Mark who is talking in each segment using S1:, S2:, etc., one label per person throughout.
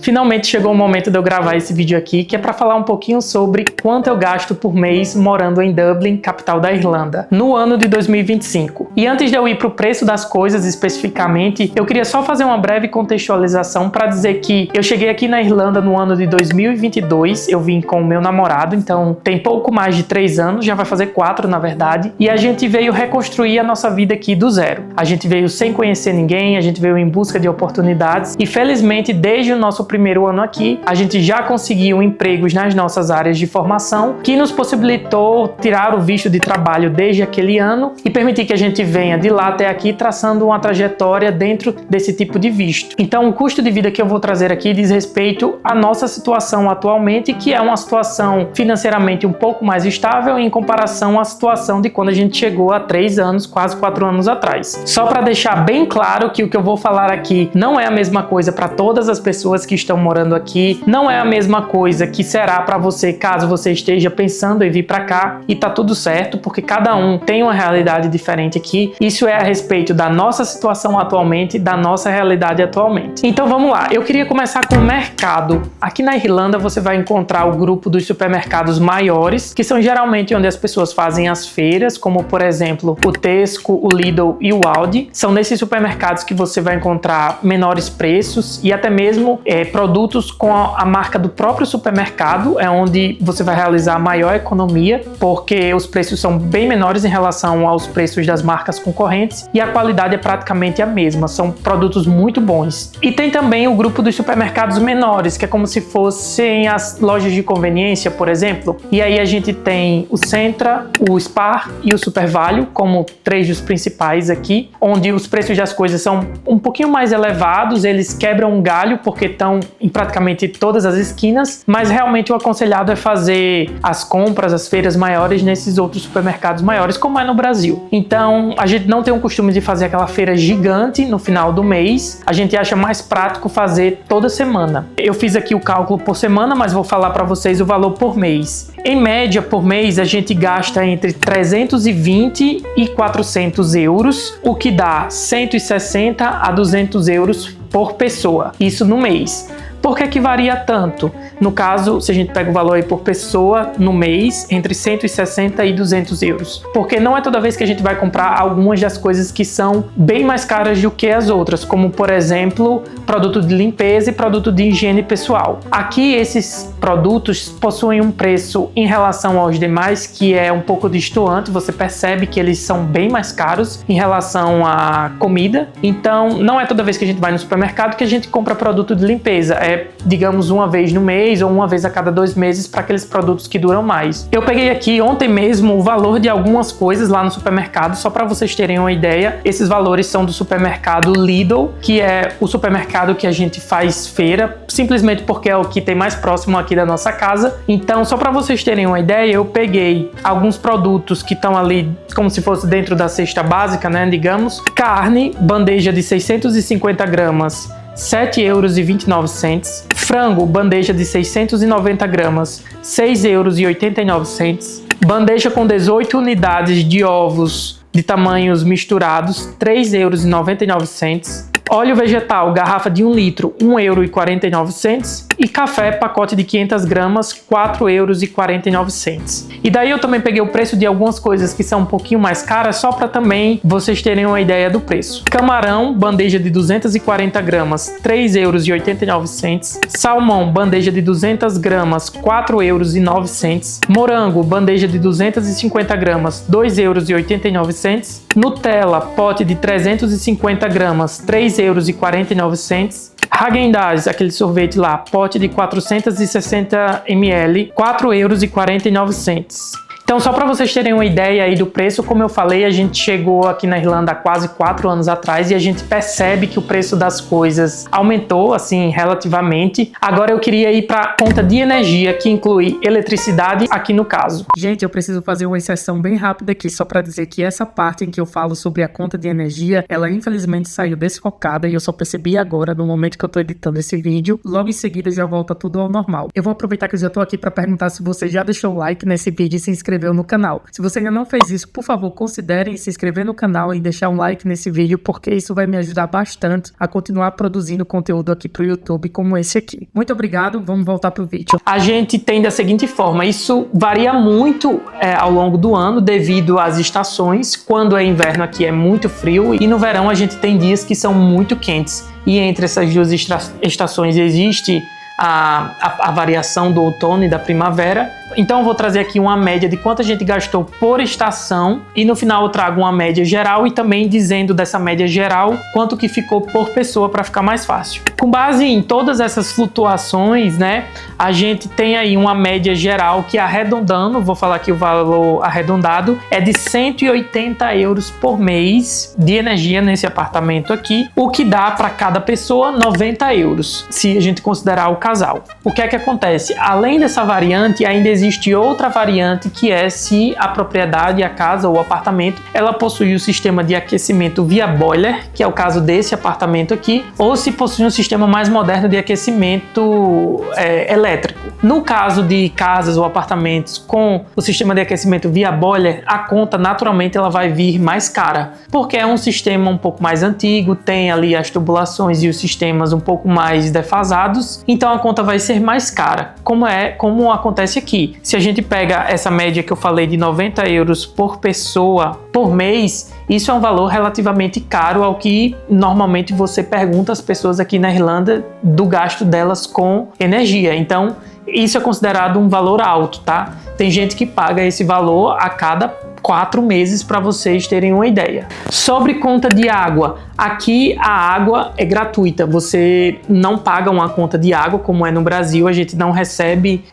S1: Finalmente chegou o momento de eu gravar esse vídeo aqui, que é para falar um pouquinho sobre quanto eu gasto por mês morando em Dublin, capital da Irlanda, no ano de 2025. E antes de eu ir para o preço das coisas especificamente, eu queria só fazer uma breve contextualização para dizer que eu cheguei aqui na Irlanda no ano de 2022, eu vim com o meu namorado, então tem pouco mais de 3 anos, já vai fazer 4 na verdade, e a gente veio reconstruir a nossa vida aqui do zero. A gente veio sem conhecer ninguém, a gente veio em busca de oportunidades e felizmente desde o nosso primeiro ano aqui, a gente já conseguiu empregos nas nossas áreas de formação, que nos possibilitou tirar o visto de trabalho desde aquele ano e permitir que a gente venha de lá até aqui traçando uma trajetória dentro desse tipo de visto. Então, o custo de vida que eu vou trazer aqui diz respeito à nossa situação atualmente, que é uma situação financeiramente um pouco mais estável em comparação à situação de quando a gente chegou há 3 anos, quase 4 anos atrás. Só para deixar bem claro que o que eu vou falar aqui não é a mesma coisa para todas as pessoas que estão morando aqui, não é a mesma coisa que será para você caso você esteja pensando em vir para cá, e tá tudo certo, porque cada um tem uma realidade diferente aqui. Isso é a respeito da nossa situação atualmente, da nossa realidade atualmente. Então vamos lá, eu queria começar com o mercado. Aqui na Irlanda você vai encontrar o grupo dos supermercados maiores, que são geralmente onde as pessoas fazem as feiras, como por exemplo o Tesco, o Lidl e o Aldi. São nesses supermercados que você vai encontrar menores preços e até mesmo produtos com a marca do próprio supermercado, é onde você vai realizar a maior economia, porque os preços são bem menores em relação aos preços das marcas concorrentes e a qualidade é praticamente a mesma, são produtos muito bons. E tem também o grupo dos supermercados menores, que é como se fossem as lojas de conveniência, por exemplo, e aí a gente tem o Centra, o Spar e o SuperValu como 3 dos principais aqui, onde os preços das coisas são um pouquinho mais elevados, eles quebram um galho porque estão em praticamente todas as esquinas, mas realmente o aconselhado é fazer as compras, as feiras maiores nesses outros supermercados maiores, como é no Brasil. Então, a gente não tem o costume de fazer aquela feira gigante no final do mês, a gente acha mais prático fazer toda semana. Eu fiz aqui o cálculo por semana, mas vou falar para vocês o valor por mês. Em média, por mês, a gente gasta entre 320 e 400 euros, o que dá 160 a 200 euros por pessoa, isso no mês. Por que varia tanto? No caso, se a gente pega o valor aí por pessoa no mês, entre 160 e 200 euros. Porque não é toda vez que a gente vai comprar algumas das coisas que são bem mais caras do que as outras, como por exemplo, produto de limpeza e produto de higiene pessoal. Aqui esses produtos possuem um preço em relação aos demais que é um pouco destoante, você percebe que eles são bem mais caros em relação à comida. Então, não é toda vez que a gente vai no supermercado que a gente compra produto de limpeza, digamos uma vez no mês ou uma vez a cada 2 meses para aqueles produtos que duram mais. Eu peguei aqui ontem mesmo o valor de algumas coisas lá no supermercado, só para vocês terem uma ideia. Esses valores são do supermercado Lidl, que é o supermercado que a gente faz feira, simplesmente porque é o que tem mais próximo aqui da nossa casa. Então, só para vocês terem uma ideia, eu peguei alguns produtos que estão ali como se fosse dentro da cesta básica, né, digamos. Carne, bandeja de 650 gramas, 7,29 euros. Frango, bandeja de 690 gramas, 6,89 euros. Bandeja com 18 unidades de ovos de tamanhos misturados, 3,99 euros. Óleo vegetal, garrafa de 1 litro, 1,49 euros. E café, pacote de 500 gramas, 4,49 euros. E daí eu também peguei o preço de algumas coisas que são um pouquinho mais caras, só para também vocês terem uma ideia do preço. Camarão, bandeja de 240 gramas, 3,89 euros. Salmão, bandeja de 200 gramas, 4,09 euros. Morango, bandeja de 250 gramas, 2,89 euros. Nutella, pote de 350 gramas, 3,49 euros. Häagen-Dazs, aquele sorvete lá, pote de 460 ml, 4,49 euros. Então, só para vocês terem uma ideia aí do preço, como eu falei, a gente chegou aqui na Irlanda há quase 4 anos atrás e a gente percebe que o preço das coisas aumentou, assim, relativamente. Agora eu queria ir para a conta de energia, que inclui eletricidade aqui no caso. Gente, eu preciso fazer uma exceção bem rápida aqui, só para dizer que essa parte em que eu falo sobre a conta de energia, ela infelizmente saiu desfocada e eu só percebi agora, no momento que eu tô editando esse vídeo. Logo em seguida já volta tudo ao normal. Eu vou aproveitar que eu já tô aqui para perguntar se você já deixou o like nesse vídeo e se inscreveu no canal. Se você ainda não fez isso, por favor, considere se inscrever no canal e deixar um like nesse vídeo, porque isso vai me ajudar bastante a continuar produzindo conteúdo aqui pro YouTube como esse aqui. Muito obrigado, vamos voltar pro vídeo. A gente tem da seguinte forma, isso varia muito ao longo do ano devido às estações. Quando é inverno aqui é muito frio e no verão a gente tem dias que são muito quentes. E entre essas duas estações existe a variação do outono e da primavera. Então eu vou trazer aqui uma média de quanto a gente gastou por estação e no final eu trago uma média geral e também dizendo dessa média geral quanto que ficou por pessoa para ficar mais fácil. Com base em todas essas flutuações, né, a gente tem aí uma média geral que arredondando, vou falar aqui o valor arredondado, é de 180 euros por mês de energia nesse apartamento aqui, o que dá para cada pessoa 90 euros, se a gente considerar o casal. O que é que acontece? Além dessa variante, ainda existe outra variante que é se a propriedade, a casa ou o apartamento, ela possui o sistema de aquecimento via boiler, que é o caso desse apartamento aqui, ou se possui um sistema mais moderno de aquecimento elétrico. No caso de casas ou apartamentos com o sistema de aquecimento via boiler, a conta naturalmente ela vai vir mais cara, porque é um sistema um pouco mais antigo, tem ali as tubulações e os sistemas um pouco mais defasados, então a conta vai ser mais cara, como acontece aqui. Se a gente pega essa média que eu falei de 90 euros por pessoa por mês, isso é um valor relativamente caro ao que normalmente você pergunta às pessoas aqui na Irlanda do gasto delas com energia. Então, isso é considerado um valor alto, tá? Tem gente que paga esse valor a cada 4 meses para vocês terem uma ideia. Sobre conta de água, aqui a água é gratuita, você não paga uma conta de água como é no Brasil, a gente não recebe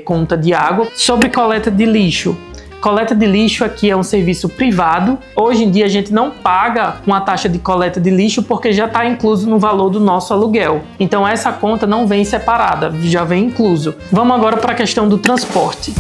S1: conta de água. Sobre coleta de lixo, coleta de lixo aqui é um serviço privado. Hoje em dia a gente não paga uma taxa de coleta de lixo porque já está incluso no valor do nosso aluguel. Então essa conta não vem separada, já vem incluso. Vamos agora para a questão do transporte.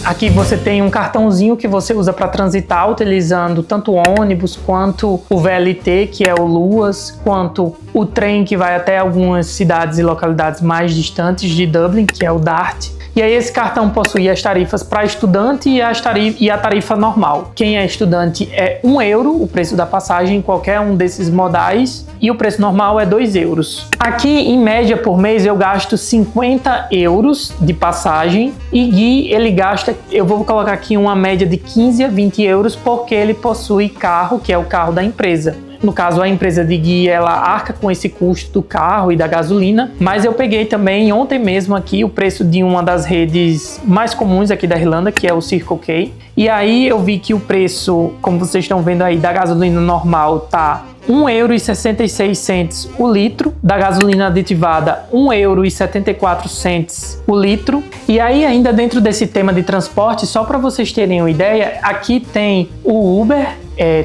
S1: Aqui você tem um cartãozinho que você usa para transitar utilizando tanto o ônibus quanto o VLT, que é o Luas, quanto o trem que vai até algumas cidades e localidades mais distantes de Dublin, que é o DART. E aí esse cartão possui as tarifas para estudante e a tarifa normal. Quem é estudante é 1 euro, o preço da passagem em qualquer um desses modais, e o preço normal é 2 euros. Aqui, em média, por mês, eu gasto 50 euros de passagem e Gui, ele gasta, eu vou colocar aqui uma média de 15 a 20 euros porque ele possui carro, que é o carro da empresa. No caso, a empresa de Gui, ela arca com esse custo do carro e da gasolina, mas eu peguei também ontem mesmo aqui o preço de uma das redes mais comuns aqui da Irlanda, que é o Circle K, e aí eu vi que o preço, como vocês estão vendo aí, da gasolina normal tá 1,66 € o litro, da gasolina aditivada 1,74 € o litro. E aí ainda dentro desse tema de transporte, só para vocês terem uma ideia, aqui tem o Uber,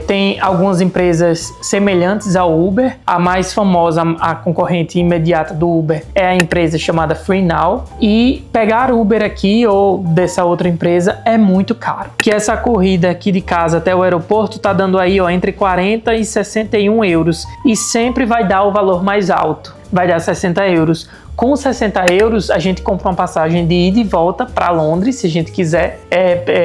S1: tem algumas empresas semelhantes ao Uber. A mais famosa, a concorrente imediata do Uber é a empresa chamada FreeNow, e pegar Uber aqui ou dessa outra empresa é muito caro, que essa corrida aqui de casa até o aeroporto tá dando aí entre 40 e 61 euros e sempre vai dar o valor mais alto, vai dar 60 euros. Com 60 euros, a gente compra uma passagem de ida e volta para Londres, se a gente quiser,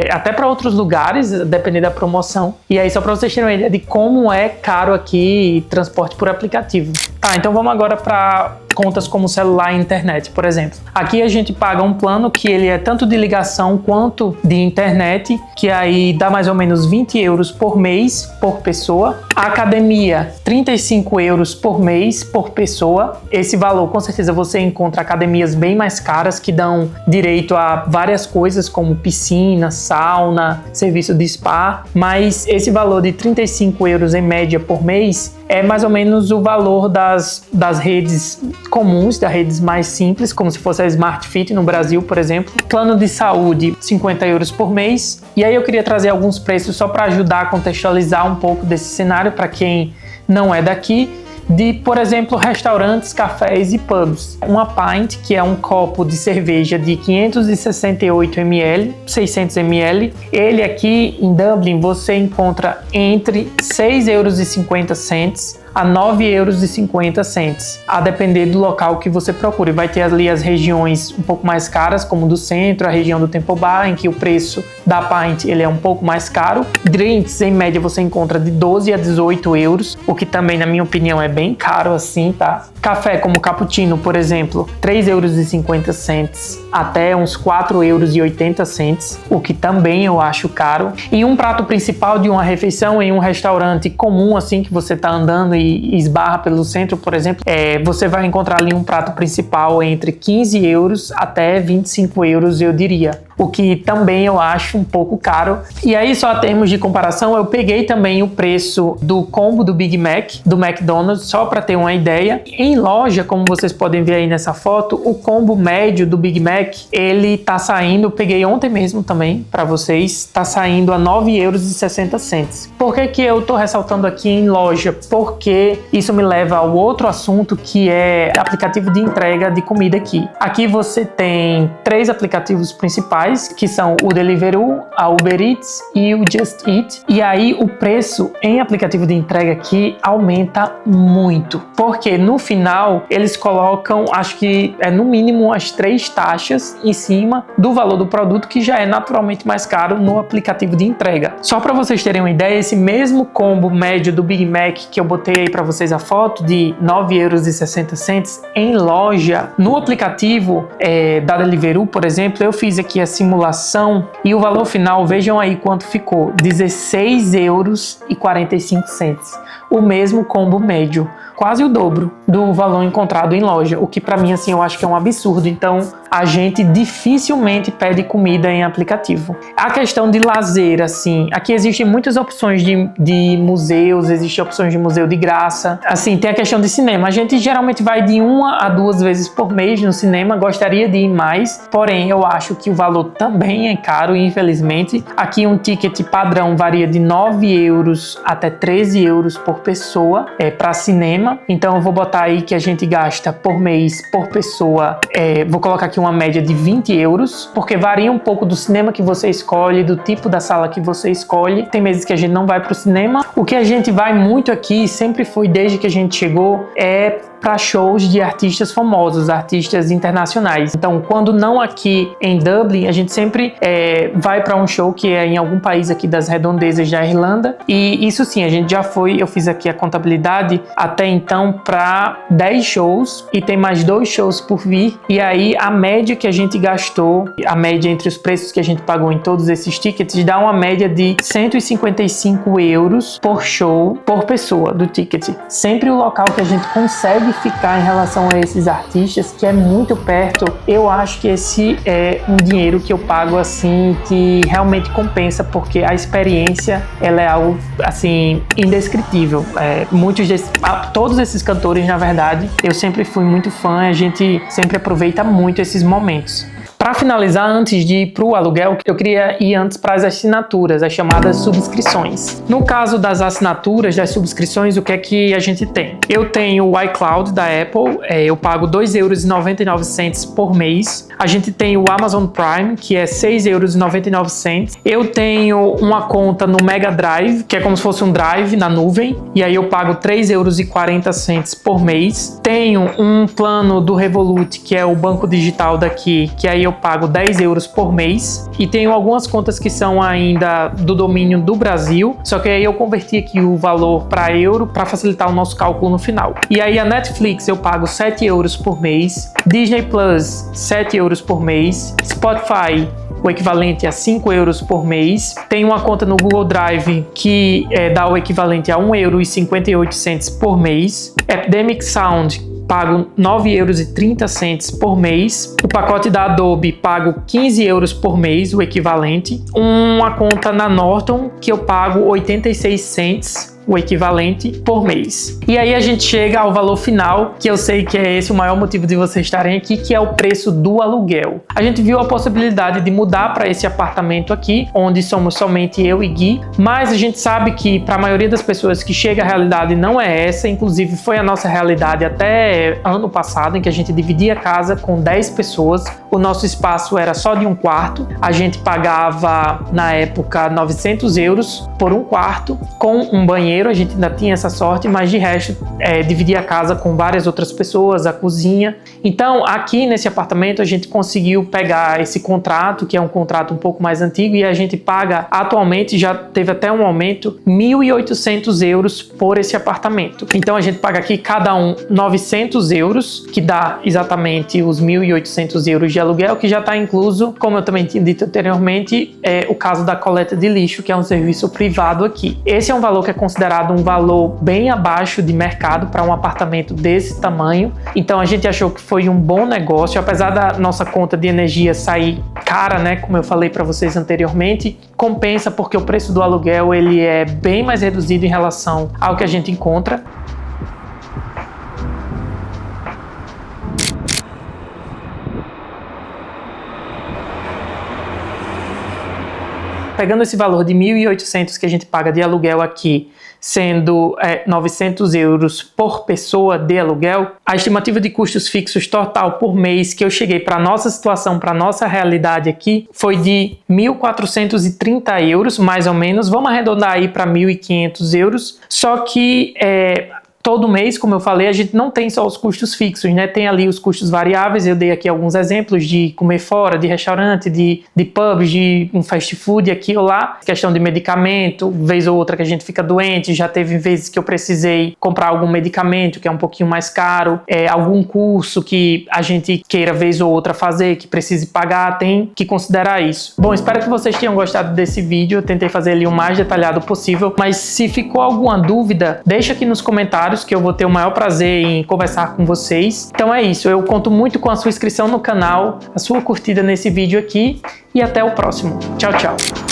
S1: até para outros lugares, dependendo da promoção. E aí, só para vocês terem uma ideia de como é caro aqui transporte por aplicativo. Tá, então vamos agora para contas como celular e internet, por exemplo. Aqui a gente paga um plano que ele é tanto de ligação quanto de internet, que aí dá mais ou menos 20 euros por mês por pessoa. A academia, 35 euros por mês por pessoa. Esse valor, com certeza, você encontra academias bem mais caras que dão direito a várias coisas como piscina, sauna, serviço de spa, mas esse valor de 35 euros em média por mês é mais ou menos o valor das redes comuns, das redes mais simples, como se fosse a Smart Fit no Brasil, por exemplo. Plano de saúde, 50 euros por mês. E aí eu queria trazer alguns preços só para ajudar a contextualizar um pouco desse cenário para quem não é daqui, de, por exemplo, restaurantes, cafés e pubs. Uma pint, que é um copo de cerveja de 568 ml, 600 ml. Ele aqui em Dublin você encontra entre 6,50 euros a 9,50 euros, a depender do local que você procure. Vai ter ali as regiões um pouco mais caras, como do centro, a região do Temple Bar, em que o preço da pint ele é um pouco mais caro. Drinks, em média, você encontra de 12 a 18 euros, o que também, na minha opinião, é bem caro assim, tá? Café como cappuccino, por exemplo, 3,50 euros até uns 4,80 euros, o que também eu acho caro. E um prato principal de uma refeição em um restaurante comum, assim, que você tá andando e esbarra pelo centro, por exemplo, você vai encontrar ali um prato principal entre 15 euros até 25 euros, eu diria. O que também eu acho um pouco caro. E aí, só a termos de comparação, eu peguei também o preço do combo do Big Mac, do McDonald's, só para ter uma ideia. Em loja, como vocês podem ver aí nessa foto, o combo médio do Big Mac, ele tá saindo, eu peguei ontem mesmo também para vocês, tá saindo a 9,60 euros. Por que eu tô ressaltando aqui em loja? Porque isso me leva ao outro assunto, que é aplicativo de entrega de comida aqui. Aqui você tem 3 aplicativos principais, que são o Deliveroo, a Uber Eats e o Just Eat. E aí o preço em aplicativo de entrega aqui aumenta muito, porque no final eles colocam, acho que é no mínimo as 3 taxas em cima do valor do produto, que já é naturalmente mais caro no aplicativo de entrega. Só para vocês terem uma ideia, esse mesmo combo médio do Big Mac que eu botei aí para vocês a foto de 9,60 euros em loja, no aplicativo da Deliveroo, por exemplo, eu fiz aqui a simulação e o valor final, vejam aí quanto ficou, 16,45 euros. O mesmo combo médio, quase o dobro do valor encontrado em loja, o que para mim assim eu acho que é um absurdo. Então a gente dificilmente pede comida em aplicativo. A questão de lazer, assim, aqui existem muitas opções de museus, existem opções de museu de graça. Assim, tem a questão de cinema. A gente geralmente vai de 1 a 2 vezes por mês no cinema, gostaria de ir mais, porém eu acho que o valor também é caro, infelizmente. Aqui um ticket padrão varia de 9 euros até 13 euros por pessoa para cinema. Então eu vou botar aí que a gente gasta por mês, por pessoa, vou colocar aqui uma média de 20 euros, porque varia um pouco do cinema que você escolhe, do tipo da sala que você escolhe. Tem meses que a gente não vai para o cinema. O que a gente vai muito aqui, sempre foi desde que a gente chegou, para shows de artistas famosos, artistas internacionais. Então, quando não aqui em Dublin, a gente sempre vai para um show que é em algum país aqui das redondezas da Irlanda. E isso sim, a gente já foi, eu fiz aqui a contabilidade, até então para 10 shows e tem mais 2 shows por vir. E aí a média que a gente gastou, a média entre os preços que a gente pagou em todos esses tickets, dá uma média de 155 euros por show, por pessoa do ticket. Sempre o local que a gente consegue ficar em relação a esses artistas, que é muito perto, eu acho que esse é um dinheiro que eu pago assim, que realmente compensa, porque a experiência, ela é algo assim, indescritível. Todos esses cantores, na verdade, eu sempre fui muito fã, a gente sempre aproveita muito esses momentos. Para finalizar, antes de ir para o aluguel, eu queria ir antes para as assinaturas, as chamadas subscrições. No caso das assinaturas, das subscrições, o que é que a gente tem? Eu tenho o iCloud da Apple, eu pago 2,99 euros por mês. A gente tem o Amazon Prime, que é 6,99 euros. Eu tenho uma conta no Mega Drive, que é como se fosse um drive na nuvem, e aí eu pago 3,40 euros por mês. Tenho um plano do Revolut, que é o banco digital daqui, que aí eu pago 10 euros por mês, e tenho algumas contas que são ainda do domínio do Brasil, só que aí eu converti aqui o valor para euro para facilitar o nosso cálculo no final. E aí a Netflix eu pago 7 euros por mês, Disney Plus 7 euros por mês, Spotify o equivalente a 5 euros por mês. Tem uma conta no Google Drive que dá o equivalente a 1,58 € por mês. Epidemic Sound pago 9,30 € por mês. O pacote da Adobe pago 15 € por mês, o equivalente. Uma conta na Norton que eu pago 86 cents, o equivalente, por mês. E aí a gente chega ao valor final, que eu sei que é esse o maior motivo de vocês estarem aqui, que é o preço do aluguel. A gente viu a possibilidade de mudar para esse apartamento aqui, onde somos somente eu e Gui, mas a gente sabe que para a maioria das pessoas que chega a realidade não é essa, inclusive foi a nossa realidade até ano passado, em que a gente dividia a casa com 10 pessoas, o nosso espaço era só de um quarto, a gente pagava na época 900 € por um quarto, com um banheiro, a gente ainda tinha essa sorte, mas de resto dividia a casa com várias outras pessoas, a cozinha. Então aqui nesse apartamento a gente conseguiu pegar esse contrato, que é um contrato um pouco mais antigo, e a gente paga atualmente, já teve até um aumento, 1.800 € por esse apartamento. Então a gente paga aqui cada um 900 €, que dá exatamente os 1.800 € de aluguel, que já está incluso, como eu também tinha dito anteriormente, o caso da coleta de lixo, que é um serviço privado aqui. Esse é um valor que é considerado um valor bem abaixo de mercado para um apartamento desse tamanho. Então a gente achou que foi um bom negócio, apesar da nossa conta de energia sair cara, né, como eu falei para vocês anteriormente, compensa porque o preço do aluguel ele é bem mais reduzido em relação ao que a gente encontra. Pegando esse valor de 1.800 que a gente paga de aluguel aqui, sendo 900 € por pessoa de aluguel, a estimativa de custos fixos total por mês que eu cheguei para nossa situação, para nossa realidade aqui, foi de 1.430 €, mais ou menos. Vamos arredondar aí para 1.500 €. Só que todo mês, como eu falei, a gente não tem só os custos fixos, né? Tem ali os custos variáveis. Eu dei aqui alguns exemplos de comer fora, de restaurante, de pubs, de um fast food aqui ou lá. Questão de medicamento, vez ou outra que a gente fica doente. Já teve vezes que eu precisei comprar algum medicamento que é um pouquinho mais caro. Algum curso que a gente queira vez ou outra fazer, que precise pagar, tem que considerar isso. Bom, espero que vocês tenham gostado desse vídeo. Eu tentei fazer ele o mais detalhado possível, mas se ficou alguma dúvida, deixa aqui nos comentários, que eu vou ter o maior prazer em conversar com vocês. Então é isso, eu conto muito com a sua inscrição no canal, a sua curtida nesse vídeo aqui, e até o próximo. Tchau, tchau!